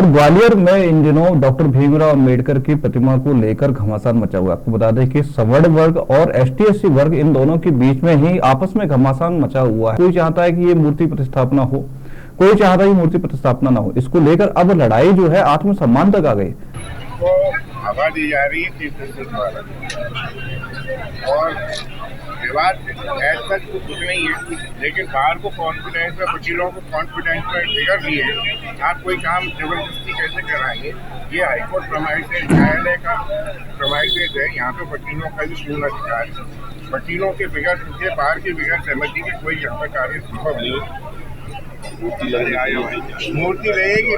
ग्वालियर में इन दिनों डॉक्टर भीमराव अंबेडकर की प्रतिमा को लेकर घमासान मचा हुआ है। आपको बता दें कि सवर्ण वर्ग और एसटी/एससी वर्ग इन दोनों के बीच में ही आपस में घमासान मचा हुआ है। कोई चाहता है कि ये मूर्ति प्रतिष्ठापना हो, कोई चाहता है कि मूर्ति प्रतिष्ठापना ना हो। इसको लेकर अब लड़ाई जो है आत्मसम्मान तक आ गई। को हवा दी जा रही है चीफ द्वारा और विवाद ऐसा कुछ नहीं है, लेकिन बाहर को कॉन्फिडेंस में, वकीलों को कॉन्फिडेंस में फिगर दिए आप कोई काम जबरदस्ती कैसे कराएंगे। ये हाईकोर्ट प्रमाणित न्यायालय का प्रमाणित है। यहाँ पे वकीलों का भी पूर्ण अधिकार है। वकीलों के फिगर से बाहर की फिगर सहमति के कोई यहाँ पर कार्य संभव नहीं। मूर्ति लगेगी,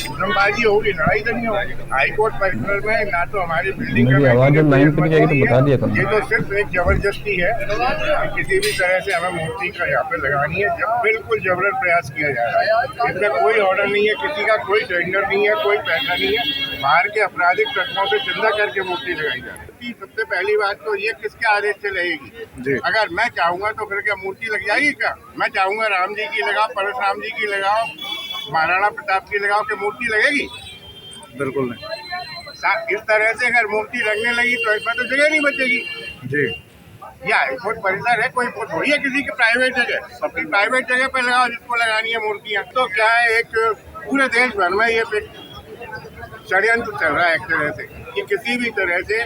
धर्मबाजी होगी, लड़ाई तो नहीं होगी। हाईकोर्ट परिसर में ना तो हमारी बिल्डिंग का आवाज लाइन पे जाएगी तो बता दिया ये तो सिर्फ एक जबरदस्ती है कि किसी भी तरह से हमें मूर्ति का यहाँ पे लगानी है। जब बिल्कुल जबरन प्रयास किया जा रहा है। इसमें कोई ऑर्डर नहीं है, किसी का कोई टेंडर नहीं है, कोई पैसा नहीं है। बाहर के आपराधिक तत्वों से चंदा करके मूर्ति लगाई जा रही है। सबसे पहली बात तो ये किसके आदेश से लगेगी। अगर मैं चाहूंगा तो फिर क्या मूर्ति लग जाएगी क्या? मैं चाहूंगा राम जी की लगाओ, परशुराम जी की लगाओ, महाराणा प्रताप की लगाओ, कि मूर्ति लगेगी? बिल्कुल नहीं। इस तरह से अगर मूर्ति लगने लगी तो इसमें तो जगह नहीं बचेगी जी। या हाईकोर्ट परिसर है, कोई थोड़ी है किसी की प्राइवेट जगह। सबकी प्राइवेट जगह पे लगाओ जिसको लगानी है मूर्तियाँ। तो क्या है, एक पूरे देश भर में ये षड्यंत्र चल रहा है एक तरह से कि किसी भी तरह से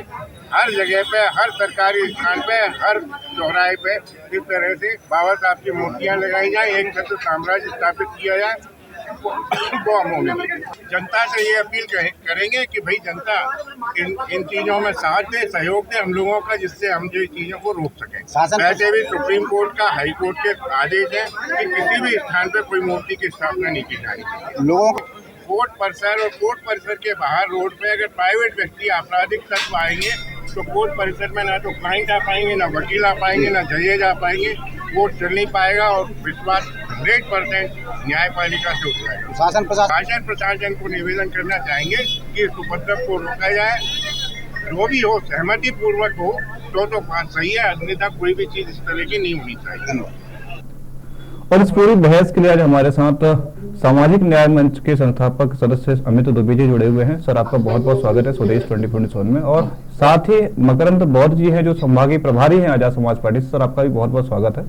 हर जगह पे, हर सरकारी स्थान पे, हर चौराहे पे इस तरह से बाबा साहब की मूर्तियां लगाई जाए, एक छत्र साम्राज्य स्थापित किया जाए। वो हम होने लगे। जनता से ये अपील करेंगे कि भाई जनता इन चीजों में साथ दे, सहयोग दे हम लोगों का, जिससे हम जो चीजों को रोक सकें। वैसे भी सुप्रीम कोर्ट का, हाई कोर्ट के आदेश है कि किसी भी स्थान पे कोई मूर्ति की स्थापना नहीं की जाएगी। लोगों को कोर्ट परिसर और कोर्ट परिसर के बाहर रोड पे अगर प्राइवेट व्यक्ति आपराधिक तत्व आएंगे तो कोर्ट परिसर में ना तो क्लाइंट आ पाएंगे, ना वकील आ पाएंगे, ना जजेज आ पाएंगे। कोर्ट चल नहीं पाएगा और विश्वास 100% न्यायपालिका से उठ जाएगा। शासन प्रशासन को निवेदन करना चाहेंगे कि इस उपद्रव को रोका जाए। जो भी हो सहमति पूर्वक हो तो बात सही है, अन्यथा कोई भी चीज इस तरह की नहीं होनी चाहिए। और इस पूरी बहस के लिए आज हमारे साथ सामाजिक न्याय मंच के संस्थापक सदस्य अमित दुबे जी जुड़े हुए हैं। सर, आपका बहुत बहुत स्वागत है स्वदेश 24/7 में। और साथ ही मकरंद बौद्ध जी हैं जो संभागीय प्रभारी हैं आजाद समाज पार्टी से। सर, आपका भी बहुत बहुत स्वागत है।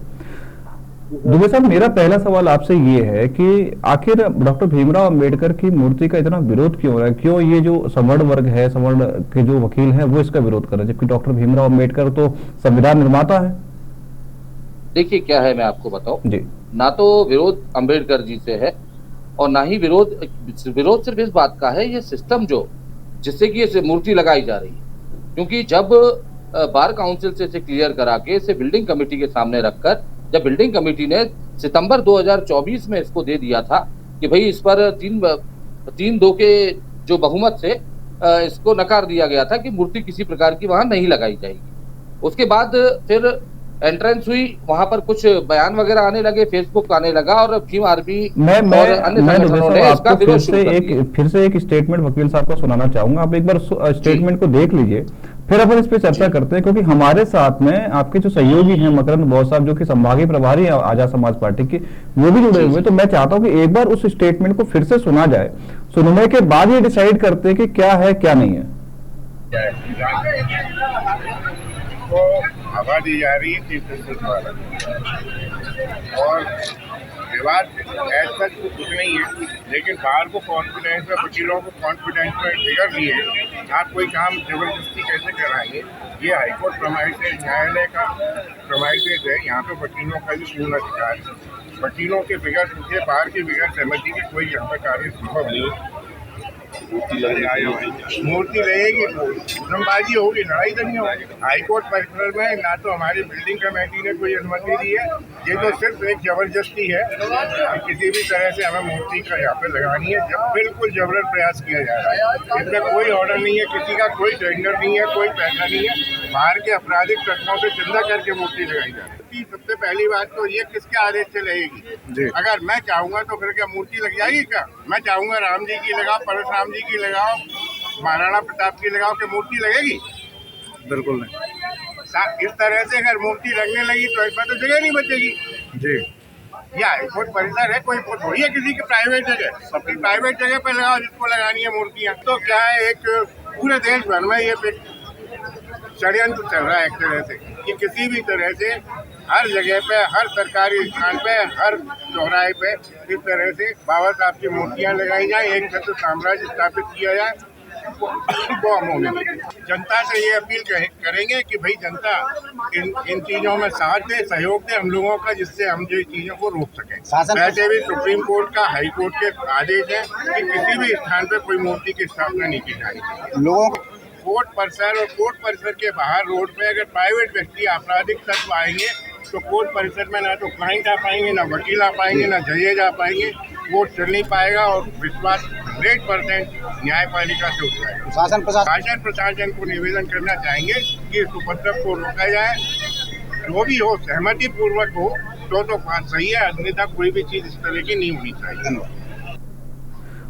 दुबे साहब, मेरा पहला सवाल आपसे ये है कि आखिर डॉक्टर भीमराव अंबेडकर की मूर्ति का इतना विरोध क्यों हो रहा है? क्यों ये जो सवर्ण वर्ग है, सवर्ण के जो वकील हैं, वो इसका विरोध कर रहे हैं, जबकि डॉक्टर भीमराव अंबेडकर तो संविधान निर्माता है? देखिए क्या है, मैं आपको बताऊं जी। ना तो विरोध अंबेडकर जी से है और ना ही विरोध सिर्फ इस बात का है, ये सिस्टम जो जिससे कि ये मूर्ति लगाई जा रही है। क्योंकि जब बार काउंसिल से इसे क्लियर करा के इसे बिल्डिंग कमेटी के सामने रखकर, जब बिल्डिंग कमेटी ने सितंबर 2024 में इसको दे दिया था कि भाई इस पर 3-2 के जो बहुमत से इसको नकार दिया गया था कि मूर्ति किसी प्रकार की वहां नहीं लगाई जाएगी। उसके बाद फिर एंट्रेंस हुई, वहां पर कुछ बयान वगैरह आने लगे, फेसबुक आने लगा और भीम आरपी और अन्य संगठनों ने इसका विरोध शुरू कर दिया। फिर से एक स्टेटमेंट वकील साहब को सुनाना चाहूंगा। आप एक बार स्टेटमेंट को देख लीजिए, फिर अपन इस पे चर्चा करते हैं। क्योंकि हमारे साथ में आपके जो सहयोगी हैं मकरंद बौद्ध साहब, जो कि संभागीय प्रभारी है आजाद समाज पार्टी की, वो भी जुड़े हुए। तो मैं चाहता हूँ कि एक बार उस स्टेटमेंट को फिर से सुना जाए। सुनने के बाद ये डिसाइड करते हैं कि क्या है क्या नहीं है। को हवा दी जा रही है चीफ द्वारा और विवाद ऐसा कुछ नहीं है, लेकिन बाहर को कॉन्फिडेंस में, वकीलों को कॉन्फिडेंस में फिगर दिए आप कोई काम जबरदस्ती कैसे कराएंगे। ये हाईकोर्ट प्रमाणित न्यायालय का प्रमाणित है। यहाँ पे वकीलों का भी पूर्ण अधिकार है। वकीलों के फिगर से बाहर की फिगर सहमति के कोई यहाँ पर कार्य संभव नहीं। मूर्ति लगेगी, धर्मबाजी होगी, लड़ाई तो नहीं होगी। हाईकोर्ट परिसर में ना तो हमारी बिल्डिंग कमेटी ने कोई अनुमति दी है। ये तो सिर्फ एक जबरदस्ती है कि किसी भी तरह से हमें मूर्ति का यहाँ पे लगानी है। जब बिल्कुल जबरन प्रयास किया जा रहा है। इसमें कोई ऑर्डर नहीं है, किसी का कोई टेंडर नहीं है, कोई पैसा नहीं है। बाहर के आपराधिक तत्वों से चंदा करके मूर्ति लगाई जा रही है। सबसे पहली बात तो ये किसके आदेश से लगेगी। अगर मैं चाहूंगा तो फिर क्या मूर्ति लग जाएगी क्या? मैं चाहूंगा राम जी की लगाओ, परशुराम जी की लगाओ, महाराणा प्रताप की लगाओ, कि मूर्ति लगेगी? बिल्कुल नहीं। इस तरह से अगर मूर्ति लगने लगी तो इसमें तो जगह नहीं बचेगी जी। ये हाईकोर्ट परिसर है, कोई थोड़ी है किसी की प्राइवेट जगह, सबकी प्राइवेट जगह पे लगाओ जिसको लगानी है मूर्तियां। तो क्या है, एक पूरे देश भर में ये षड्यंत्र चल रहा है एक तरह से कि किसी भी तरह से हर जगह पे, हर सरकारी स्थान पे, हर चौराहे पे इस तरह से बाबा साहब की मूर्तियां लगाई जाए, एक छत्र साम्राज्य स्थापित किया जाए, वो हम होंगे। जनता से ये अपील करेंगे कि भाई जनता इन चीजों में साथ दे, सहयोग दे हम लोगों का, जिससे हम जो चीजों को रोक सकें। वैसे भी सुप्रीम कोर्ट का, हाई कोर्ट के आदेश है कि किसी भी स्थान पे कोई मूर्ति की स्थापना नहीं की जाएगी। लोगों को कोर्ट परिसर और कोर्ट परिसर के बाहर रोड पे अगर प्राइवेट व्यक्ति आपराधिक तत्व आएंगे तो कोर्ट परिसर में ना तो क्लाइंट आ पाएंगे, ना वकील आ पाएंगे, ना जजेज आ पाएंगे, कोर्ट चल नहीं पाएगा और विश्वास 100% न्यायपालिका से उठ जाएगा। शासन प्रशासन को निवेदन करना चाहेंगे कि इस उपद्रव को रोका जाए, जो भी हो सहमति पूर्वक हो तो बात सही है, अन्यथा कोई भी चीज इस तरह की नहीं होनी चाहिए।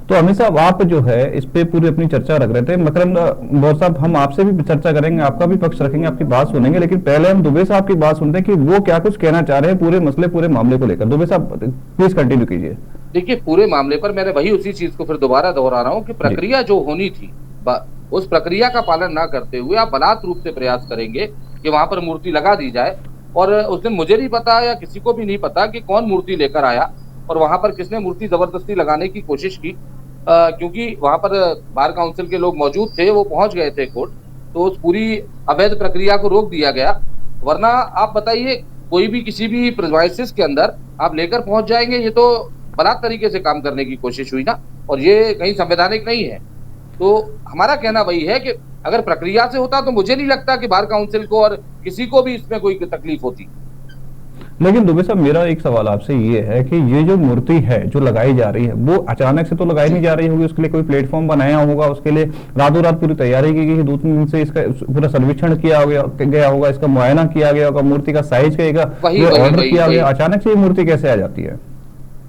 तो अमित साहब, आप जो है इस पे पूरी अपनी चर्चा रख रहे थे। मकरंद बौर साहब, हम आपसे भी चर्चा करेंगे, आपका भी पक्ष रखेंगे, आपकी बात सुनेंगे, लेकिन पहले हम दुबे साहब की बात सुनते हैं कि वो क्या कुछ कहना चाह रहे हैं पूरे मसले, पूरे मामले को लेकर। दुबे साहब प्लीज कंटिन्यू कीजिए। देखिए, पूरे मामले पर मैंने वही उसी चीज को फिर दोबारा दोहरा रहा हूँ कि प्रक्रिया जो होनी थी उस प्रक्रिया का पालन ना करते हुए आप बलात् रूप से प्रयास करेंगे कि वहां पर मूर्ति लगा दी जाए। और उस दिन मुझे नहीं पता या किसी को भी नहीं पता कि कौन मूर्ति लेकर आया और वहां पर किसने मूर्ति जबरदस्ती लगाने की कोशिश की, क्योंकि वहां पर बार काउंसिल के लोग मौजूद थे, वो पहुंच गए थे कोर्ट, तो उस पूरी अवैध प्रक्रिया को रोक दिया गया। वरना आप बताइए, कोई भी किसी भी प्रिमाइसेस के अंदर आप लेकर पहुंच जाएंगे, ये तो बलात् तरीके से काम करने की कोशिश हुई ना, और ये कहीं संवैधानिक नहीं है। तो हमारा कहना वही है कि अगर प्रक्रिया से होता तो मुझे नहीं लगता कि बार काउंसिल को और किसी को भी इसमें कोई तकलीफ होती। लेकिन दुबे साहब, मेरा एक सवाल आपसे ये है कि ये जो मूर्ति है जो लगाई जा रही है वो अचानक से तो लगाई नहीं जा रही होगी, उसके लिए कोई प्लेटफॉर्म बनाया होगा, उसके लिए रातों रात पूरी तैयारी की गई, 2-3 दिन से इसका पूरा सर्वेक्षण किया गया होगा, इसका मुआयना किया गया होगा, मूर्ति का साइज ऑर्डर किया गया, अचानक से ये मूर्ति कैसे आ जाती है?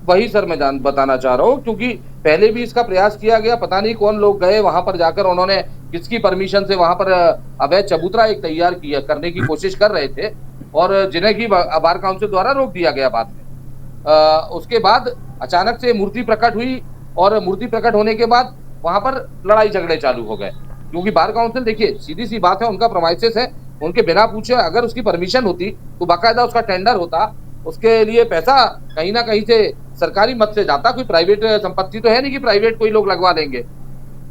वही सर मैं बताना चाह रहा हूँ, क्योंकि पहले भी इसका प्रयास किया गया, पता नहीं कौन लोग गए वहां पर जाकर, उन्होंने किसकी परमिशन से वहां पर अवैध चबूतरा एक तैयार किया करने की कोशिश कर रहे थे और जिन्हें की बार काउंसिल द्वारा रोक दिया गया बाद में। उसके बाद अचानक से मूर्ति प्रकट हुई और मूर्ति प्रकट होने के बाद वहां पर लड़ाई झगड़े चालू हो गए, क्योंकि बार काउंसिल, देखिए सीधी सी बात है, उनका प्रमाइसेस है, उनके बिना पूछे अगर उसकी परमिशन होती तो बाकायदा उसका टेंडर होता, उसके लिए पैसा कहीं ना कहीं से सरकारी मत से जाता, कोई प्राइवेट संपत्ति तो है नहीं कि प्राइवेट कोई लोग लगवा देंगे,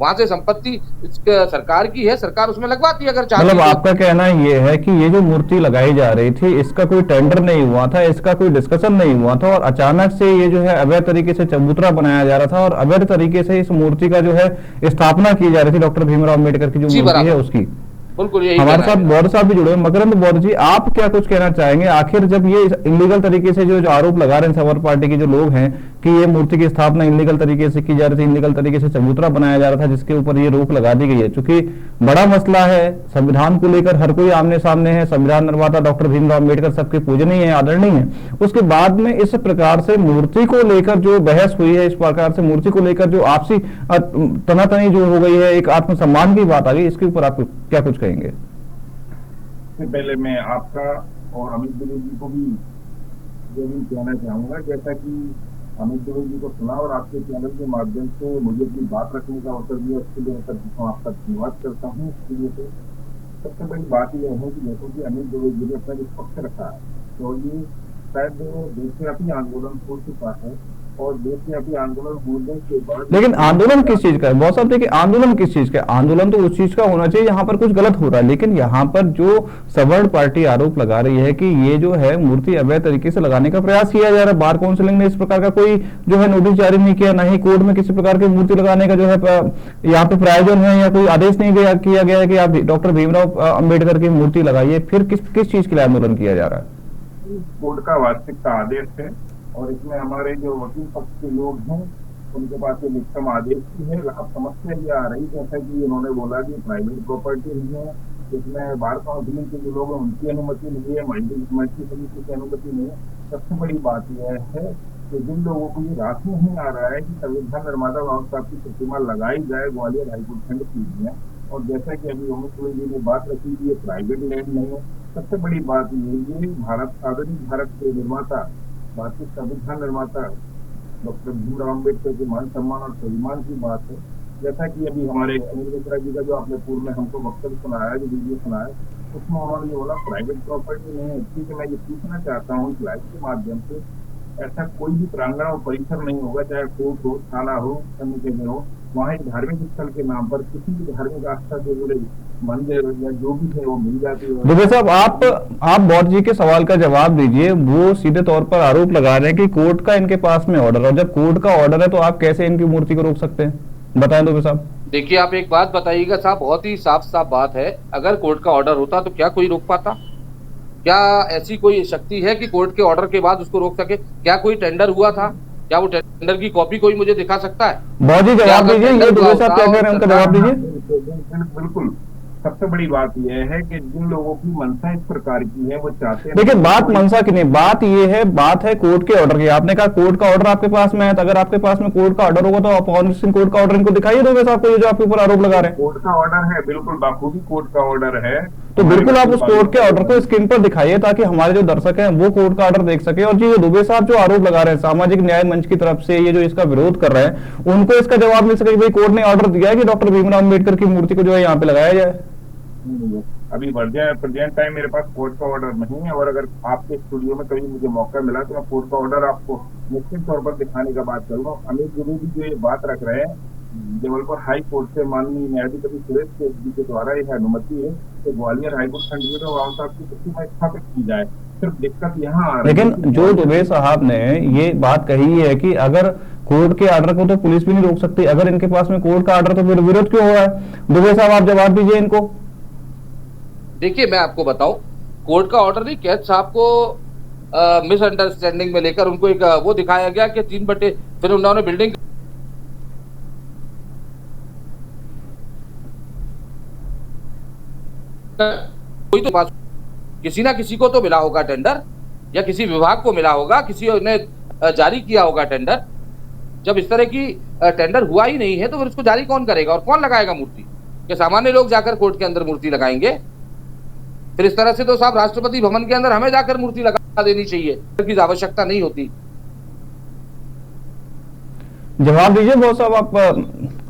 वहां से संपत्ति सरकार की है, सरकार उसमें लगवाती है अगर चाहती है। मतलब आपका कहना ये है कि ये जो मूर्ति लगाई जा रही थी इसका कोई टेंडर नहीं हुआ था, इसका कोई डिस्कशन नहीं हुआ था और अचानक से ये जो है अवैध तरीके से चबूतरा बनाया जा रहा था और अवैध तरीके से इस मूर्ति का जो है स्थापना की जा रही थी डॉक्टर भीमराव अम्बेडकर की जो मूर्ति है उसकी। बिल्कुल यही हमारे साथ बौद्ध साहब भी जुड़े हैं। मकरंद बौद्ध जी, आप क्या कुछ कहना चाहेंगे? आखिर जब ये इलीगल तरीके से जो आरोप लगा रहे हैं सवर पार्टी के जो लोग हैं कि ये मूर्ति की स्थापना इलीगल तरीके से की जा रही थी, इलीगल तरीके से चबूतरा बनाया जा रहा था, जिसके ऊपर ये रोक लगा दी गई है, चूंकि बड़ा मसला है, संविधान को लेकर हर कोई आमने सामने है, संविधान निर्माता डॉक्टर भीमराव अम्बेडकर सबके पूजनीय है, आदरणीय है, उसके बाद में इस प्रकार से मूर्ति को लेकर जो बहस हुई है, इस प्रकार से मूर्ति को लेकर जो आपसी तनातनी जो हो गई है, एक आत्मसम्मान की बात आ गई, इसके ऊपर आप क्या कुछ कहेंगे? पहले मैं आपका और अमित दुबे जी को भी जरूर कहना चाहूंगा, जैसा कि अमित दुबे जी को सुना और आपके चैनल के माध्यम से मुझे अपनी बात रखने का अवसर दिया, उसके लिए मैं आपका धन्यवाद करता हूँ। इसके लिए तो सबसे बड़ी बात यह है कि जैसे कि अमित दुबे जी ने अपना जो पक्ष रखा है, तो ये शायद देशव्यापी आंदोलन हो चुका है और देशव्यापी आंदोलन होने के बाद, लेकिन आंदोलन किस चीज का है? बहुत साहब देखिए, आंदोलन किस चीज का है? आंदोलन तो उस चीज का होना चाहिए यहाँ पर कुछ गलत हो रहा है, लेकिन यहाँ पर जो सवर्ण पार्टी आरोप लगा रही है कि ये जो है मूर्ति अवैध तरीके से लगाने का प्रयास किया जा रहा है, बार काउंसिलिंग ने इस प्रकार का कोई जो है नोटिस जारी नहीं किया, ना ही कोर्ट में किसी प्रकार की मूर्ति लगाने का जो है यहाँ पे प्रायोजन है या कोई आदेश नहीं किया गया है कि आप डॉक्टर भीमराव अम्बेडकर की मूर्ति लगाइए, फिर किस चीज के लिए आंदोलन किया जा रहा है? कोर्ट का वास्तविकता आदेश है और इसमें हमारे जो वकील पक्ष के लोग हैं उनके पास एक निष्कम आदेश भी है। अब समस्या ये आ रही, जैसा कि उन्होंने बोला कि प्राइवेट प्रॉपर्टी नहीं है, इसमें बार काउंसिलिंग के जो लोग हैं उनकी अनुमति नहीं है, मल्टी समिति की अनुमति नहीं है। सबसे बड़ी बात यह है कि जिन लोगों को ये रास नहीं आ रहा है कि संविधान निर्माता बाबा साहब की प्रतिमा लगाई जाए ग्वालियर हाईकोर्ट खंडपीठ में, और जैसा कि अभी अमित दुबे जी ने बात रखी कि ये प्राइवेट लैंड नहीं है, सबसे बड़ी बात ये भारत आधुनिक भारत के निर्माता भारतीय संविधान निर्माता डॉक्टर भीमराव अम्बेडकर के मान सम्मान और स्वाभिमान की बात है। जैसा कि अभी हमारे अनिल मिश्रा जी का जो आपने पूर्व में हमको वक्तव्य सुनाया, जो वीडियो सुनाया, उसमें उन्होंने ये बोला प्राइवेट प्रॉपर्टी नहीं है। ठीक है, मैं ये पूछना चाहता हूँ इस लाइव के माध्यम से, ऐसा कोई भी प्रांगण और परिसर नहीं होगा, चाहे कोर्ट हो, थाना हो, अन्य जगह हो, वहाँ एक धार्मिक स्थल के नाम पर किसी भी धार्मिक आस्था से जुड़े मंदिर या जो भी है वो मिल जाती है। दुबे साहब, आप बौद्ध जी के सवाल का जवाब दीजिए। वो सीधे तौर पर आरोप लगा रहे हैं कि कोर्ट का इनके पास में ऑर्डर है। जब कोर्ट का ऑर्डर है तो आप कैसे इनकी मूर्ति को रोक सकते हैं, बताएं दुबे साहब। देखिए, आप एक बात बताइएगा साहब, बहुत ही साफ साफ बात है, अगर कोर्ट का ऑर्डर होता तो क्या कोई रोक पाता? क्या ऐसी कोई शक्ति है कि कोर्ट के ऑर्डर के बाद उसको रोक सके? क्या कोई टेंडर हुआ था? क्या वो टेंडर की कॉपी कोई मुझे दिखा सकता है? बौद्ध जी जवाब दीजिए, ये दुबे साहब क्या कह रहे हैं उनका जवाब दीजिए। बिल्कुल, सबसे बड़ी बात यह है कि जिन लोगों की मंशा इस प्रकार की है, वो चाहते हैं। देखिए, बात मंशा की नहीं, बात ये है, बात है कोर्ट के ऑर्डर की। आपने कहा कोर्ट का ऑर्डर आपके पास में है, तो अगर आपके पास में कोर्ट का ऑर्डर होगा तो आप कोर्ट का ऑर्डर इनको दिखाइए दुबे साहब को, ये जो आपके ऊपर आरोप लगा रहे हैं। कोर्ट का ऑर्डर है, बिल्कुल बाखूबी कोर्ट का ऑर्डर है। तो बिल्कुल आप उस कोर्ट के ऑर्डर को स्क्रीन पर दिखाइए, ताकि हमारे जो दर्शक हैं वो कोर्ट का ऑर्डर देख सके। और जी, दुबे साहब जो आरोप लगा रहे हैं सामाजिक न्याय मंच की तरफ से, ये जो इसका विरोध कर रहे हैं, उनको इसका जवाब मिल सके, भाई कोर्ट ने ऑर्डर दिया है कि डॉक्टर भीमराव अम्बेडकर की मूर्ति को जो है यहाँ पे लगाया जाए। अभी प्रेजेंट टाइम मेरे पास कोर्ट का ऑर्डर नहीं है, और अगर आपके स्टूडियो में कभी मुझे मौका मिला तो मैं कोर्ट का ऑर्डर आपको निश्चित तौर पर दिखाने का बात करूंगा। अमित दुबे जी जो ये बात रख रहे हैं, जबलपुर हाई कोर्ट से माननीय न्यायाधीश सुरेश जी के द्वारा यह अनुमति है कि ग्वालियर हाईकोर्ट खंडपीठ और राव साहब की कुर्सी में स्थापित की जाए। सिर्फ दिक्कत यहाँ आ रही है, लेकिन जो दुबे साहब ने ये बात कही है कि अगर कोर्ट के ऑर्डर को तो पुलिस भी नहीं रोक सकती, अगर इनके पास में कोर्ट का ऑर्डर तो फिर विरोध क्यों हो रहा है? दुबे साहब आप जवाब दीजिए इनको। देखिए, मैं आपको बताऊं, कोर्ट का ऑर्डर नहीं, कैद साहब को मिसअंडरस्टैंडिंग में लेकर उनको एक वो दिखाया गया कि 3 बटे, फिर उन्होंने बिल्डिंग कोई तो पास किसी ना किसी को तो मिला होगा टेंडर, या किसी विभाग को मिला होगा, किसी ने जारी किया होगा टेंडर। जब इस तरह की टेंडर हुआ ही नहीं है तो फिर उसको जारी कौन करेगा और कौन लगाएगा मूर्ति? कि सामान्य लोग जाकर कोर्ट के अंदर मूर्ति लगाएंगे? फिर इस तरह से तो साहब राष्ट्रपति भवन के अंदर हमें जाकर मूर्ति लगा देनी चाहिए, की आवश्यकता नहीं होती। जवाब दीजिए बहुत साहब। आप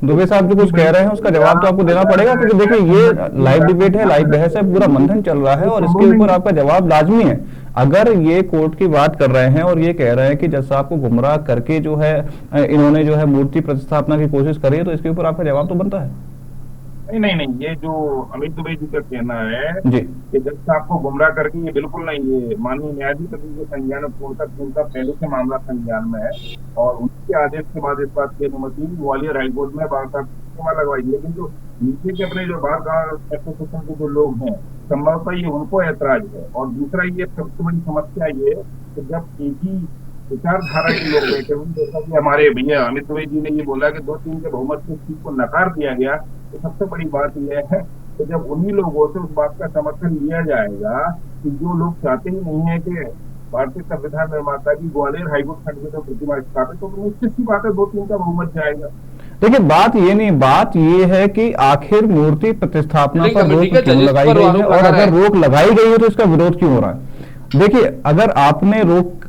दुबे साहब जो कुछ कह रहे हैं उसका जवाब तो आपको देना पड़ेगा, क्योंकि देखिए ये लाइव डिबेट है, लाइव बहस है, पूरा मंथन चल रहा है और इसके ऊपर आपका जवाब लाजमी है। अगर ये कोर्ट की बात कर रहे हैं और ये कह रहे हैं कि जज साहब को गुमराह करके जो है इन्होंने जो है मूर्ति प्रतिष्ठापना की कोशिश करी है, तो इसके ऊपर आपका जवाब तो बनता है। नहीं, ये जो अमित दुबे जी का कहना है जी कि जज साहब को गुमराह करके, ये बिल्कुल नहीं। ये माननीय न्यायाधीश के संज्ञान में पूर्णतः पहले से मामला संज्ञान में है, और उनके आदेश के बाद इस बात की अनुमति ग्वालियर हाईकोर्ट में बार साहब लगवाई। लेकिन जो नीचे के अपने जो बार एसोसिएशन के जो लोग हैं, संभवतः ये उनको ऐतराज है। और दूसरा ये सबसे बड़ी समस्या ये कि जब एक ही विचारधारा के लोग बैठे हुए, जैसा कि हमारे भैया अमित दुबे जी ने ये बोला कि 2-3 के बहुमत से इस चीज को नकार दिया गया, तो सबसे बड़ी बात यह है कि जब उन्हीं लोगों से उस बात का समर्थन लिया जाएगा कि जो लोग चाहते ही नहीं है कि भारतीय संविधान निर्माता की ग्वालियर हाईकोर्ट खंडपीठ में प्रतिमा स्थापित, तो निश्चित सी बात है 2-3 का बहुमत जाएगा। देखिए, बात ये नहीं, बात ये है कि आखिर मूर्ति प्रतिष्ठापना पर रोक क्यों लगाई गई है, और अगर रोक लगाई गई है तो इसका विरोध क्यों हो रहा है? देखिए, अगर आपने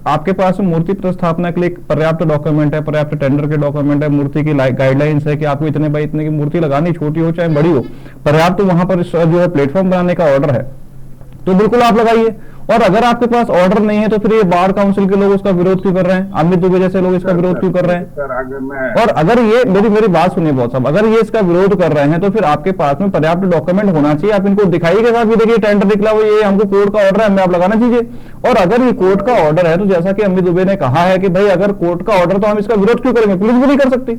आपके पास मूर्ति प्रतिष्ठापना के लिए पर्याप्त डॉक्यूमेंट है, पर्याप्त टेंडर के डॉक्यूमेंट है, मूर्ति की गाइडलाइंस है कि आपको इतने बाई इतने की मूर्ति लगानी, छोटी हो चाहे बड़ी हो, पर्याप्त वहां पर जो है प्लेटफॉर्म बनाने का ऑर्डर है, तो बिल्कुल आप लगाइए। और अगर आपके पास ऑर्डर नहीं है तो फिर ये बार काउंसिल के लोग उसका विरोध क्यों कर रहे हैं? अमित दुबे जैसे लोग इसका विरोध क्यों कर रहे हैं? और अगर ये मेरी बात सुनिए बहुत साहब, अगर ये इसका विरोध कर रहे हैं तो फिर आपके पास में पर्याप्त डॉक्यूमेंट होना चाहिए। आप इनको दिखाइए साहब, ये देखिए टेंडर निकला हुआ, ये हमको कोर्ट का ऑर्डर है, हमें आप लगाना चाहिए। और अगर ये कोर्ट का ऑर्डर है तो जैसा कि अमित दुबे ने कहा है कि भाई अगर कोर्ट का ऑर्डर तो हम इसका विरोध क्यों करेंगे? पुलिस भी नहीं कर सकती।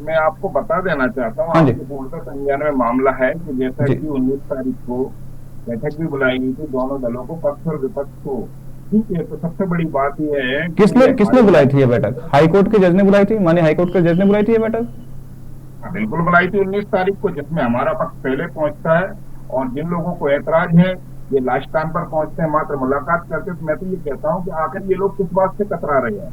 मैं आपको बता देना चाहता हूँ, आपके कोर्ट का संज्ञान में मामला है कि जैसा कि 19 तारीख को बैठक भी बुलाई गई थी दोनों दलों को, पक्ष और विपक्ष को। ठीक है, तो सबसे बड़ी बात यह है, किसने बुलाई थी ये बैठक? हाईकोर्ट के जज ने बुलाई थी, माननीय हाईकोर्ट के जज ने बुलाई थी ये बैठक? बिल्कुल बुलाई थी 19 तारीख को, जिसमें हमारा पक्ष पहले पहुंचता है, और जिन लोगों को ऐतराज है ये लास्ट टाइम पर पहुंचते हैं, मात्र मुलाकात करते। तो मैं तो ये कहता हूँ कि आखिर ये लोग किस बात से कतरा रहे हैं?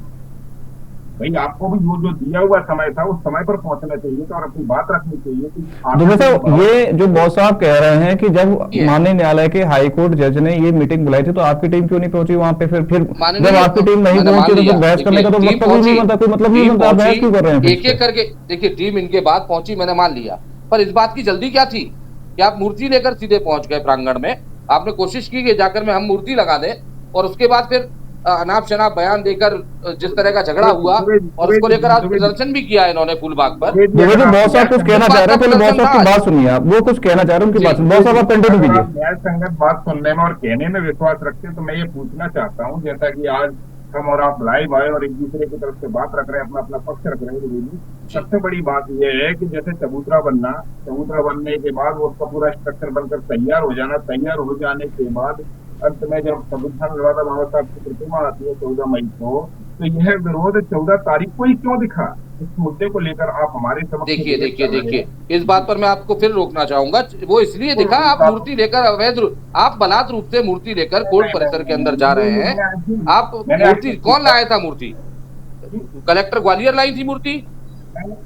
भाई आपको भी वो जो दिया हुआ समय था उस समय पर पहुंचना चाहिए था और अपनी बात रखनी चाहिए कि दुबे साहब, ये जो बॉस साहब कह रहे हैं कि जब माननीय न्यायालय के हाई कोर्ट जज ने ये मीटिंग बुलाई थी तो आपकी टीम क्यों नहीं पहुंची वहां पे? फिर जब आपकी टीम नहीं पहुंची तो फिर बहस करने का तो मतलब ही नहीं बनता, कोई मतलब नहीं बनता, आप बहस क्यों कर रहे हैं? एक एक करके देखिए, टीम इनके बाद पहुंची, मैंने मान लिया, पर इस बात की जल्दी क्या थी कि आप मूर्ति लेकर सीधे पहुंच गए प्रांगण में? आपने कोशिश की कि जाकर में हम मूर्ति लगा दें और उसके बाद फिर अनाप शनाप बयान देकर जिस तरह का झगड़ा हुआ और उसको लेकर आज प्रदर्शन भी किया इन्होंने फूलबाग पर। बहुत साहब कुछ कहना चाह रहे हैं, पहले बहुत साहब की बात सुनिए, आप वो कुछ कहना चाह रहे हैं उनकी बात, बहुत साहब आप कंटिन्यू कीजिए। न्याय संगत बात सुनने में और कहने में विश्वास रखते हैं, तो मैं ये पूछना चाहता हूँ, जैसा कि आज हम और आप लाइव आए और एक दूसरे की तरफ से बात रख रहे हैं, अपना अपना पक्ष रख रहे हैं, सबसे बड़ी बात यह है कि जैसे चबूतरा बनने के बाद वो उसका पूरा स्ट्रक्चर बनकर तैयार हो जाना, तैयार हो जाने के बाद अंत में जब संविधान निर्माता बाबा साहब की प्रतिमा आती है 14 मई को, तो यह विरोध 14 तारीख को ही क्यों दिखा? इस मुद्दे को लेकर आप हमारे समक्ष देखिए, इस बात पर मैं आपको फिर रोकना चाहूंगा। वो इसलिए दिखा, आप मूर्ति लेकर अवैध आप बलात् रूप से मूर्ति लेकर कोर्ट परिसर के अंदर जा रहे हैं। आप मूर्ति कौन लाया था? मूर्ति कलेक्टर ग्वालियर लाई थी मूर्ति?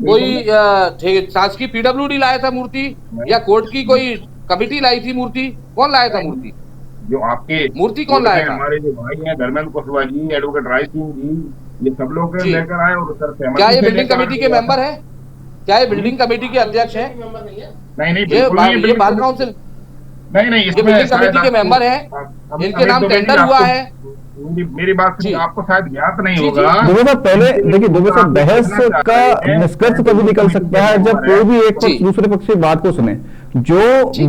कोई शासकीय पीडब्ल्यूडी लाया था मूर्ति? या कोर्ट की कोई कमिटी लाई थी मूर्ति? कौन लाया था मूर्ति? जो आपके मूर्ति कौन लाया था? हमारे जो भाई हैं धर्मेंद्र कुशवाहा जी, एडवोकेट राय सिंह जी, ये सब लोग लेकर आए और सर सहमति। क्या ये बिल्डिंग कमेटी के मेंबर है? क्या ये बिल्डिंग कमेटी के अध्यक्ष है? नहीं, ये बार काउंसिल नहीं, ये बिल्डिंग कमेटी के मेंबर है, इनके नाम टेंडर हुआ है। मेरी बात आपको शायद ज्ञात नहीं होगा। दुबे साहब पहले देखिए, दुबे साहब बहस का निष्कर्ष कभी निकल सकता है जब कोई भी एक पक्ष दूसरे पक्ष की बात को सुने। जो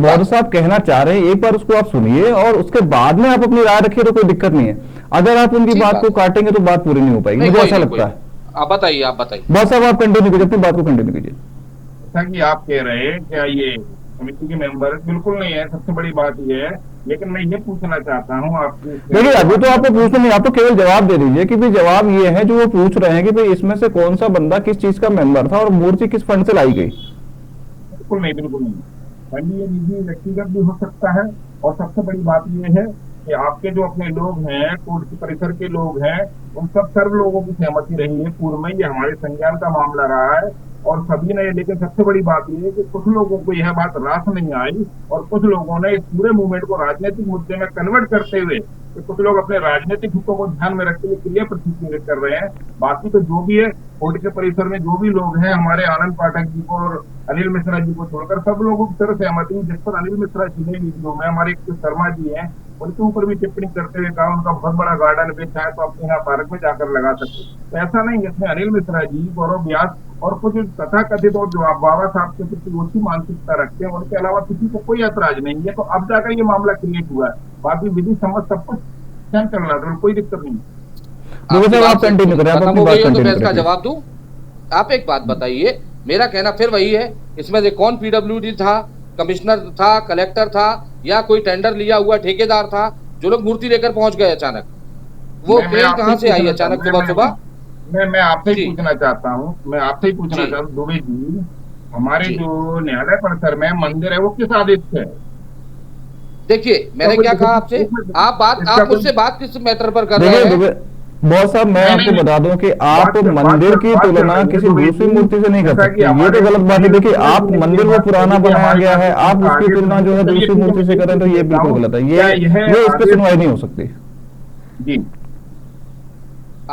मौर्य साहब कहना चाह रहे हैं एक बार उसको आप सुनिए और उसके बाद में आप अपनी राय रखिए तो कोई दिक्कत नहीं है। अगर आप उनकी बात को काटेंगे तो बात पूरी नहीं हो पाएगी, मुझे ऐसा लगता है। आप बताइए बहुत साहब आप कंटिन्यू कीजिए, अपनी बात को कंटिन्यू कीजिए। जैसा कि आप कह रहे हैं क्या ये समिति के मेंबर? बिल्कुल नहीं है, सबसे बड़ी बात ये है। लेकिन मैं ये पूछना चाहता हूँ आपसे, देखिए अभी तो आपको पूछना नहीं, आप तो केवल जवाब दे दीजिए कि भाई जवाब ये है जो वो पूछ रहे हैं कि भाई इसमें से कौन सा बंदा किस चीज का मेंबर था और मूर्ति किस फंड से लाई गई। बिल्कुल नहीं। फंड ये निजी व्यक्तिगत भी हो सकता है और सबसे बड़ी बात ये है कि आपके जो अपने लोग हैं, कोर्ट के परिसर के लोग हैं, उन सब सर्व लोगों की सहमति रही है पूर्व में। ये हमारे संज्ञान का मामला रहा है और सभी ने, लेकिन सबसे बड़ी बात यह है कि कुछ लोगों को यह बात रास नहीं आई और कुछ लोगों ने इस पूरे मूवमेंट को राजनीतिक मुद्दे में कन्वर्ट करते हुए कि कुछ लोग अपने राजनीतिक हितों को ध्यान में रखते हुए क्रिया प्रतिक्रिया कर रहे हैं। बाकी तो जो भी है कोर्ट के परिसर में जो भी लोग हैं, हमारे आनंद पाठक जी को और अनिल मिश्रा जी को छोड़कर सब लोगों की तरफ सहमति, जिस पर अनिल मिश्रा सीधे वीडियो में हमारे शर्मा जी हैं उनके ऊपर भी टिप्पणी करते हुए कहा उनका बहुत बड़ा गार्डन पे चाहे तो अपने यहाँ पार्क में जाकर लगा सकते। तो ऐसा नहीं, इसमें अनिल मिश्रा जी, गौरव व्यास और कुछ तथाकथित और जो आप बाबा साहब के प्रति ऊंची मानसिकता रखते हैं उनके अलावा किसी को कोई ऐतराज नहीं है। तो अब जाकर ये मामला क्रिएट हुआ है, बाकी विधि सम्मत सब कुछ चल रहा है, कोई दिक्कत नहीं। का जवाब दूं? आप एक बात बताइए, मेरा कहना फिर वही है, इसमें से कौन पीडब्ल्यूडी था, कमिश्नर था, कलेक्टर था या कोई टेंडर लिया हुआ ठेकेदार था जो लोग मूर्ति लेकर पहुंच गए अचानक? वो क्रेन कहां से आई अचानक सुबह? मैं आपसे ही पूछना चाहता हूँ, दुबे जी, हमारे जो न्यायालय परिसर में मंदिर है वो किस आदेश से है? देखिए मैंने क्या कहा आपसे, आप मुझसे बात किस मैटर पर कर रहे हैं? बहुत साहब मैं आपको बता दूं कि आप मंदिर की तुलना किसी दूसरी मूर्ति से नहीं कर सकते, ये तो गलत बात है। देखिए आप मंदिर वो पुराना बनाया गया है, आप उसकी तुलना जो है दूसरी मूर्ति से करें तो ये बिल्कुल गलत है, ये इस पर सुनवाई नहीं हो सकती। जी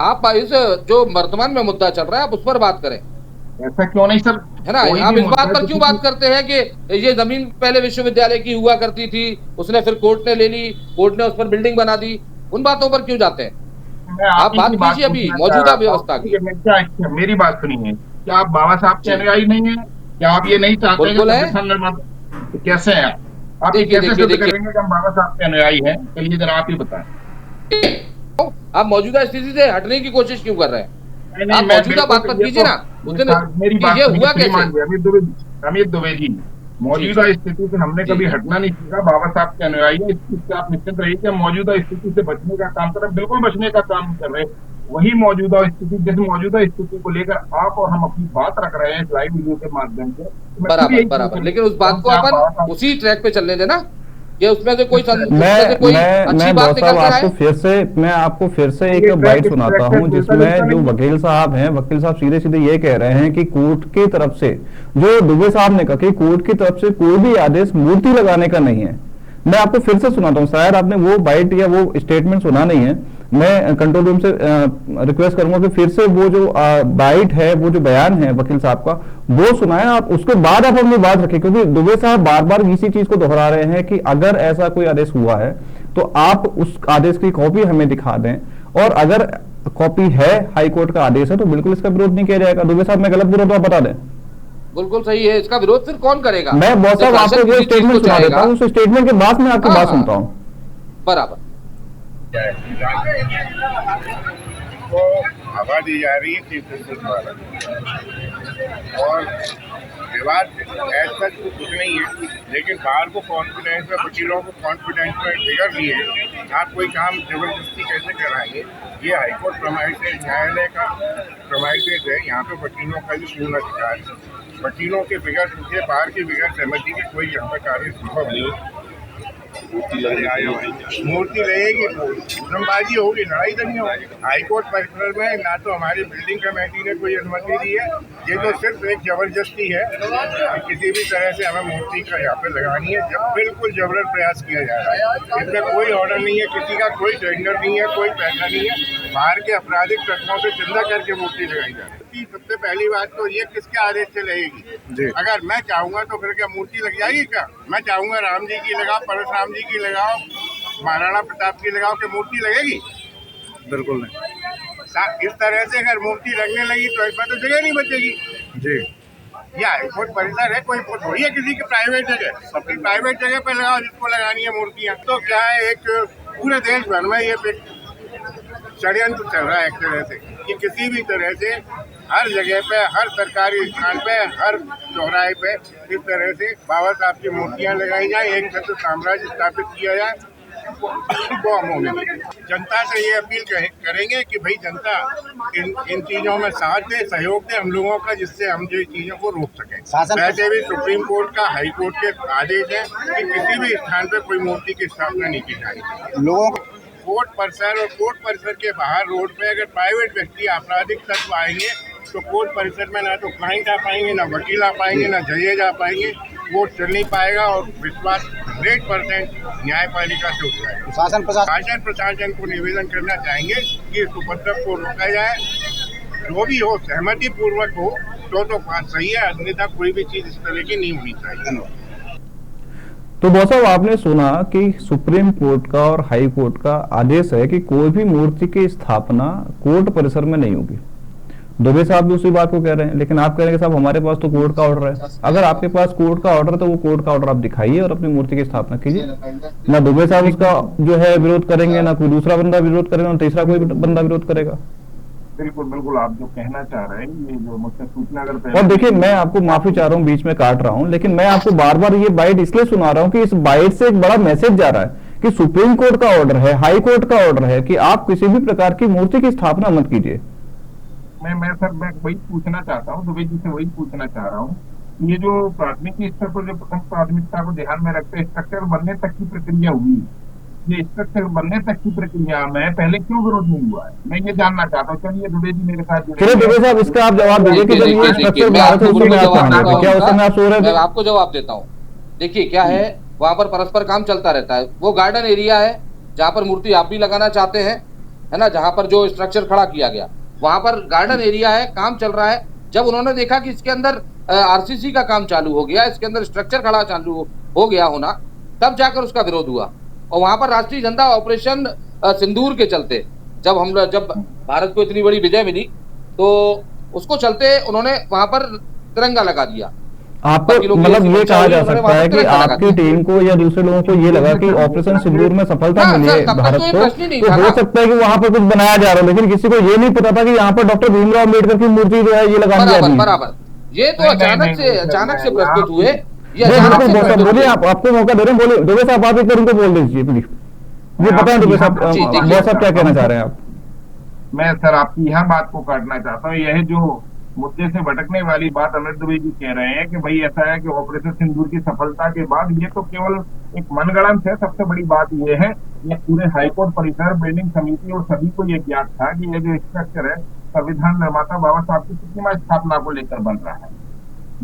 आप इस जो वर्तमान में मुद्दा चल रहा है आप उस पर बात करें। ऐसा क्यों नहीं सर, है ना? आप इस बात पर क्यों बात करते हैं कि ये जमीन पहले विश्वविद्यालय की हुआ करती थी, उसने फिर कोर्ट ने ले ली, कोर्ट ने उस पर बिल्डिंग बना दी, उन बातों पर क्यों जाते हैं? आप बात कीजिए अभी मौजूदा व्यवस्था की। मेरी बात सुनिए, क्या आप बाबा साहब के अनुयायी नहीं है? क्या आप ये नहीं चाहते हैं? कैसे है आप कैसे सिद्ध करेंगे कि हम बाबा साहब के अनुयायी हैं? चलिए जरा आप ही बताएं। आप मौजूदा स्थिति से हटने की कोशिश क्यों कर रहे हैं? आप मौजूदा बात पर कीजिए ना। मेरी बात हुआ कैसे? अमित दुबे जी, मौजूदा स्थिति से हमने कभी हटना नहीं सीखा। बाबा साहब के अनुयायी है, इस चीज से आप निश्चित रहिए कि हम मौजूदा स्थिति से बचने का काम कर रहे हैं, बिल्कुल बचने का काम कर रहे हैं। वही मौजूदा स्थिति, जिस मौजूदा स्थिति को लेकर आप और हम अपनी बात रख रहे हैं लाइव वीडियो के माध्यम से, बराबर, लेकिन उस बात को अपन उसी ट्रैक पे चलने देना। ये उसमें से कोई अच्छी मैं बात बहुत निकल साहब कर आए? आपको फिर से एक ये बाइट ट्रैक सुनाता ट्रैक्टर हूं, चलता जिसमें रहता जो है। वकील साहब हैं, वकील साहब सीधे सीधे ये कह रहे हैं कि कोर्ट की तरफ से, जो दुबे साहब ने कहा कि कोर्ट की तरफ से कोई भी आदेश मूर्ति लगाने का नहीं है। मैं आपको फिर से सुनाता हूँ, शायद आपने वो बाइट या वो स्टेटमेंट सुना नहीं है। मैं कंट्रोल रूम से रिक्वेस्ट करूंगा कि फिर से वो जो बाइट है, वो जो बयान है वकील साहब का, वो सुनाएं आप, उसके बाद आप अपनी बात रखें, क्योंकि दुबे साहब बार बार इसी चीज को दोहरा रहे हैं कि अगर ऐसा कोई आदेश हुआ है तो आप उस आदेश की कॉपी हमें दिखा दें, और अगर कॉपी है, हाई कोर्ट का आदेश है, तो बिल्कुल इसका विरोध नहीं किया जाएगा। दुबे साहब मैं गलत बोल रहा हूं तो आप बता दें। बिल्कुल सही है, इसका विरोध फिर कौन करेगा? मैं बहुत साहब आपको वो स्टेटमेंट सुना देता हूँ, उस स्टेटमेंट के बाद मैं आपकी बात सुनता हूँ। बराबर। को हवा दी जा रही है चीफ जस्टिस द्वारा, और विवाद ऐसा कुछ नहीं है, लेकिन बाहर को कॉन्फिडेंस में, वकीलों को कॉन्फिडेंस में फिगर लिए आप कोई काम जबरदस्ती कैसे कराएंगे? ये हाईकोर्ट प्रमाइसेस, न्यायालय का प्रमाइसेस है, यहाँ पे वकीलों का भी पूर्ण अधिकार है। वकीलों के फिगर से बाहर की फिगर सहमति की कोई यहाँ पर कार्य संभव नहीं है। मूर्ति लगेगी तो धर्मबाजी होगी, लड़ाई तो नहीं होगी। हाईकोर्ट परिसर में ना तो हमारी बिल्डिंग कमेटी ने कोई अनुमति दी है, ये तो सिर्फ एक जबरदस्ती है कि किसी भी तरह से हमें मूर्ति का यहाँ पे लगानी है। जब बिल्कुल जबरन प्रयास किया जा रहा है, इसमें कोई ऑर्डर नहीं है, किसी का कोई टेंडर नहीं है, कोई पैसा नहीं है। बाहर के आपराधिक तत्वों से चंदा करके मूर्ति लगाई जा रही है। सबसे पहली बात तो ये किसके आदेश से लगेगी? अगर मैं चाहूंगा तो फिर क्या मूर्ति लग जाएगी? क्या मैं चाहूंगा राम जी की लगाओ, परशुराम जी की लगाओ, महाराणा प्रताप की लगाओ, कि मूर्ति लगेगी? बिल्कुल नहीं। इस तरह से अगर मूर्ति लगने लगी तो इसमें तो जगह नहीं बचेगी जी। या हाईकोर्ट परिसर है, कोई थोड़ी है किसी की प्राइवेट जगह, सबकी प्राइवेट जगह पे लगाओ जिसको लगानी है मूर्तियाँ। तो क्या है, एक पूरे देश भर में ये षड्यंत्र चल रहा है एक तरह से कि किसी भी तरह से हर जगह पे, हर सरकारी स्थान पे, हर चौराहे पे इस तरह से बाबा साहब की मूर्तियां लगाई जाए, एक छत्र साम्राज्य स्थापित किया जाए, वो हम होने लगे। जनता से ये अपील करेंगे कि भाई जनता इन चीजों में साथ दे, सहयोग दे हम लोगों का, जिससे हम जो चीजों को रोक सकें। वैसे भी सुप्रीम कोर्ट का, हाई कोर्ट के आदेश है कि किसी भी स्थान पे कोई मूर्ति की स्थापना नहीं की जाएगी। लोगों को कोर्ट परिसर और कोर्ट परिसर के बाहर रोड पे अगर प्राइवेट व्यक्ति, आपराधिक तत्व आएंगे तो कोर्ट परिसर में ना तो क्लाइंट आ पाएंगे, ना वकील आ पाएंगे, ना जजेज आ पाएंगे, कोर्ट चल नहीं पाएगा, और विश्वास 100% न्यायपालिका से उठ जाएगा। शासन प्रशासन को निवेदन करना चाहेंगे कि इस उपद्रव को रोका जाए, जो भी हो सहमति पूर्वक हो तो बात सही है, अन्यथा कोई भी चीज इस तरह की नहीं होनी चाहिए। तो बहुत साहब आपने सुना कि सुप्रीम कोर्ट का और हाई कोर्ट का आदेश है कि कोई भी मूर्ति की स्थापना कोर्ट परिसर में नहीं होगी। दुबे साहब भी उसी बात को कह रहे हैं, लेकिन आप कह रहे हैं कि साहब हमारे पास तो कोर्ट का ऑर्डर है। अगर आपके पास कोर्ट का ऑर्डर है तो वो कोर्ट का ऑर्डर आप दिखाइए और अपनी मूर्ति की स्थापना कीजिए। ना दुबे साहब उसका जो है विरोध करेंगे, ना कोई दूसरा बंदा विरोध करेगा, ना तीसरा कोई बंदा विरोध करेगा। बिल्कुल बिल्कुल, आप जो कहना चाह रहे हैं, ये जो मुझसे सूचना अगर, और देखिए, मैं आपको माफी चाह रहा हूँ, बीच में काट रहा हूँ, लेकिन मैं आपको बार बार ये बाइट इसलिए सुना रहा हूँ कि इस बाइट से एक बड़ा मैसेज जा रहा है कि सुप्रीम कोर्ट का ऑर्डर है, हाई कोर्ट का ऑर्डर है कि आप किसी भी प्रकार की मूर्ति की स्थापना मत कीजिए। मैं सर मैं वही पूछना चाहता हूँ, दुबे जी से वही पूछना चाह रहा हूँ, ये जो प्राथमिक स्तर पर जो प्रथम प्राथमिकता को ध्यान में रखते स्ट्रक्चर बनने तक की प्रक्रिया हुई, ये स्ट्रक्चर बनने तक की प्रक्रिया में पहले क्यों विरोध नहीं हुआ है, मैं ये जानना चाहता हूँ। चलिए दुबे जी मेरे साथ जुड़े। चलिए दुबे साहब, इसका आप जवाब दीजिए कि जब ये स्ट्रक्चर बना रहे थे उस समय आप कहाँ थे? क्या उस समय आप सो रहे थे? मैं आपको जवाब देता हूँ। देखिए क्या है, वहाँ पर परस्पर काम चलता रहता है। वो गार्डन एरिया है जहाँ पर मूर्ति आप भी लगाना चाहते हैं, है ना, जहाँ पर जो स्ट्रक्चर खड़ा किया गया वहाँ पर गार्डन एरिया है, काम चल रहा है। जब उन्होंने देखा कि इसके अंदर आरसीसी का काम चालू हो गया, इसके अंदर स्ट्रक्चर खड़ा चालू हो गया होना, तब जाकर उसका विरोध हुआ। और वहां पर राष्ट्रीय झंडा ऑपरेशन सिंदूर के चलते जब भारत को इतनी बड़ी विजय मिली तो उसको चलते उन्होंने वहां पर तिरंगा लगा दिया। आपको मतलब ये कहा जा सकता है कि आपकी टीम को या दूसरे लोगों को ये लगा कि ऑपरेशन सिंदूर में सफलता मिली है भारत को, तो हो सकता है कि वहां पर कुछ बनाया जा रहा है, लेकिन किसी को ये नहीं पता था कि यहाँ पर डॉक्टर भीमराव अम्बेडकर की मूर्ति जो है ये लगानी जा रही है। बराबर, ये तो अचानक से प्रस्तुत हुए। बोलिए, आपको मौका दे रहे हैं, बोलिए दुबे साहब, आप एक बार उनको बोल दीजिए प्लीज। ये बताएं दुबे साहब, बहुत साहब क्या कहना चाह रहे हैं आप? मैं सर आपकी यह बात को काटना चाहता हूँ, यह जो मुद्दे से भटकने वाली बात अमित दुबे जी कह रहे हैं कि भाई ऐसा है कि ऑपरेशन सिंदूर की सफलता के बाद ये तो केवल एक मनगढ़ंत है। सबसे बड़ी बात ये है, ये पूरे हाईकोर्ट परिसर, बिल्डिंग समिति और सभी को ये ज्ञात था कि ये जो स्ट्रक्चर है संविधान निर्माता बाबा साहब की प्रतिमा स्थापना को लेकर बन रहा है।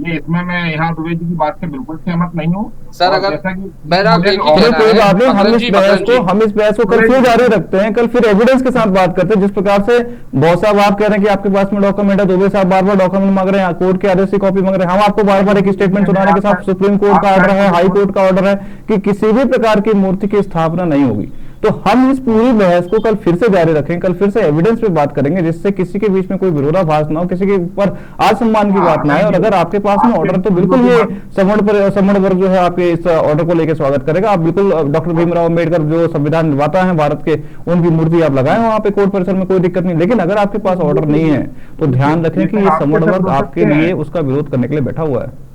ये इसमें मैं यहाँ दुबे जी की बात से बिल्कुल सहमत नहीं हूँ। सर, और अगर जैसा कि मेरा मुझे एक ही और- कहना कोई है, बात नहीं, मकरंद जी, हम इस बहस को कल फिर जारी रखते हैं, कल फिर एविडेंस के साथ बात करते हैं। जिस प्रकार से बहुत साहब आप कह रहे हैं कि आपके पास में डॉक्यूमेंट है, दुबे साहब बार बार डॉक्यूमेंट मांग रहे हैं, कोर्ट के आदेश की कॉपी मांग रहे हैं, हम आपको बार बार एक स्टेटमेंट सुनाने के साथ सुप्रीम कोर्ट का ऑर्डर है, हाई कोर्ट का ऑर्डर है कि किसी भी प्रकार की मूर्ति की स्थापना नहीं होगी। तो हम इस पूरी बहस को कल फिर से जारी रखेंगे, कल फिर से एविडेंस पे बात करेंगे, जिससे किसी के बीच में कोई विरोधाभास ना हो, किसी के ऊपर आत्मसम्मान की बात ना आए। और अगर आपके पास में ऑर्डर, तो बिल्कुल ये सवर्ण वर्ग जो है आपके इस ऑर्डर को लेकर स्वागत करेगा। आप बिल्कुल डॉक्टर भीमराव अम्बेडकर जो संविधान निर्माता है भारत के, उनकी मूर्ति आप लगाएं वहां पे कोर्ट परिसर में, कोई दिक्कत नहीं। लेकिन अगर आपके पास ऑर्डर नहीं है तो ध्यान रखें कि ये सवर्ण वर्ग आपके लिए उसका विरोध करने के लिए बैठा हुआ है।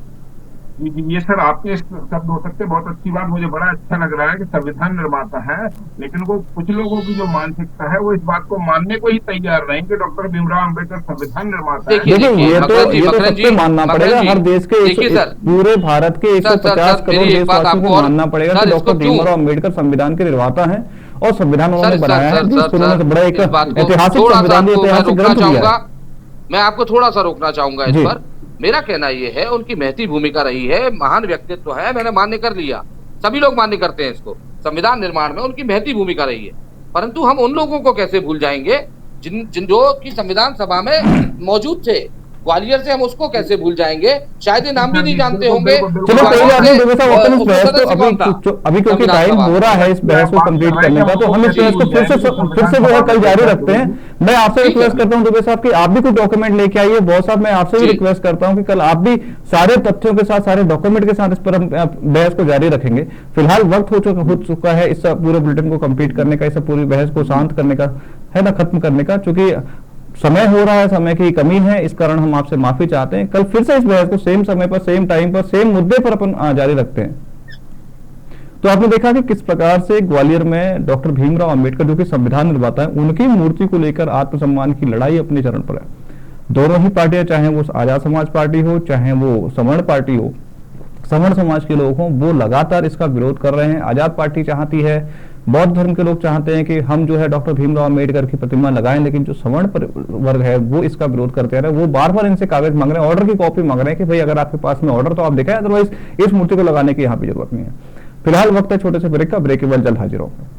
ये सर आपके शब्द हो सकते, बहुत अच्छी बात, मुझे बड़ा अच्छा लग रहा है कि संविधान निर्माता है, लेकिन वो कुछ लोगों की जो मानसिकता है वो इस बात को मानने को ही तैयार नहीं कि डॉक्टर भीमराव अम्बेडकर संविधान निर्माता है। देखिए, देखिए ये तो मकरंद जी, सबको मानना पड़ेगा, हर देश के देखिए सर, पूरे भारत के 150 करोड़ मेरी एक बात देशवासियों को आपको मानना पड़ेगा सर, कि इसको डॉक्टर क्यों? भीमराव अम्बेडकर संविधान के निर्माता हैं और संविधान उन्होंने सर, बनाया है, सर, जिसको सर, उन्होंने बड़ा एक इस बात को ऐतिहासिक थोड़ा सा संविधान, आपको मैं ऐतिहासिक रोकना ग्रंथ दिया चाहूंगा। है। मैं आपको थोड़ा सा रोकना चाहूंगा इस जी। पर। मेरा कहना यह है, उनकी महती भूमिका रही है, महान व्यक्तित्व है, मैंने मान्य कर लिया, सभी लोग मान्य करते हैं इसको, संविधान निर्माण में उनकी महती भूमिका रही है। परंतु हम उन लोगों को कैसे भूल जाएंगे जिन जो कि संविधान सभा में मौजूद थे। ग्वालियर से हम उसको कैसे भूल जाएंगे? शायद ये नाम भी नहीं जानते होंगे। चलो कोई बात नहीं, दुबे साहब अपन इस बहस को अभी क्योंकि टाइम हो रहा है इस बहस को कंप्लीट करने का, तो हम इस बहस को फिर से जो है कल जारी रखते हैं। मैं आपसे रिक्वेस्ट करता हूं दुबे साहब कि आप भी कुछ डॉक्यूमेंट लेके आइए। बहुत साहब मैं आपसे भी रिक्वेस्ट करता हूं कि कल आप भी सारे तथ्यों के साथ, सारे डॉक्यूमेंट के साथ इस पर हम बहस को जारी रखेंगे। फिलहाल वक्त हो चुका है इस पूरे बुलेटिन को कंप्लीट करने का, इस पूरी बहस को शांत करने का, है ना, खत्म करने का। चूंकि समय हो रहा है, समय की कमी है, इस कारण हम आपसे माफी चाहते हैं। कल फिर से इस बहस को सेम समय पर, सेम टाइम पर, सेम मुद्दे पर अपन जारी रखते हैं। तो आपने देखा कि किस प्रकार से ग्वालियर में डॉक्टर भीमराव अंबेडकर जो कि संविधान निर्माता है, उनकी मूर्ति को लेकर आत्मसम्मान की लड़ाई अपने चरण पर है। दोनों ही पार्टियां, चाहे वो आजाद समाज पार्टी हो, चाहे वो सवर्ण पार्टी हो, सवर्ण समाज के लोग हों, वो लगातार इसका विरोध कर रहे हैं। आजाद पार्टी चाहती है, बौद्ध धर्म के लोग चाहते हैं कि हम जो है डॉक्टर भीमराव अम्बेडकर की प्रतिमा लगाएं, लेकिन जो सवर्ण वर्ग है वो इसका विरोध करते रहे। वो बार बार इनसे कागज मांग रहे हैं, ऑर्डर की कॉपी मांग रहे हैं कि भाई अगर आपके पास में ऑर्डर तो आप दिखाएं, अदरवाइज इस मूर्ति को लगाने की यहाँ पे जरूरत नहीं है। फिलहाल वक्त है छोटे से ब्रेक का, ब्रेक के बाद जल्द हाजिर होंगे।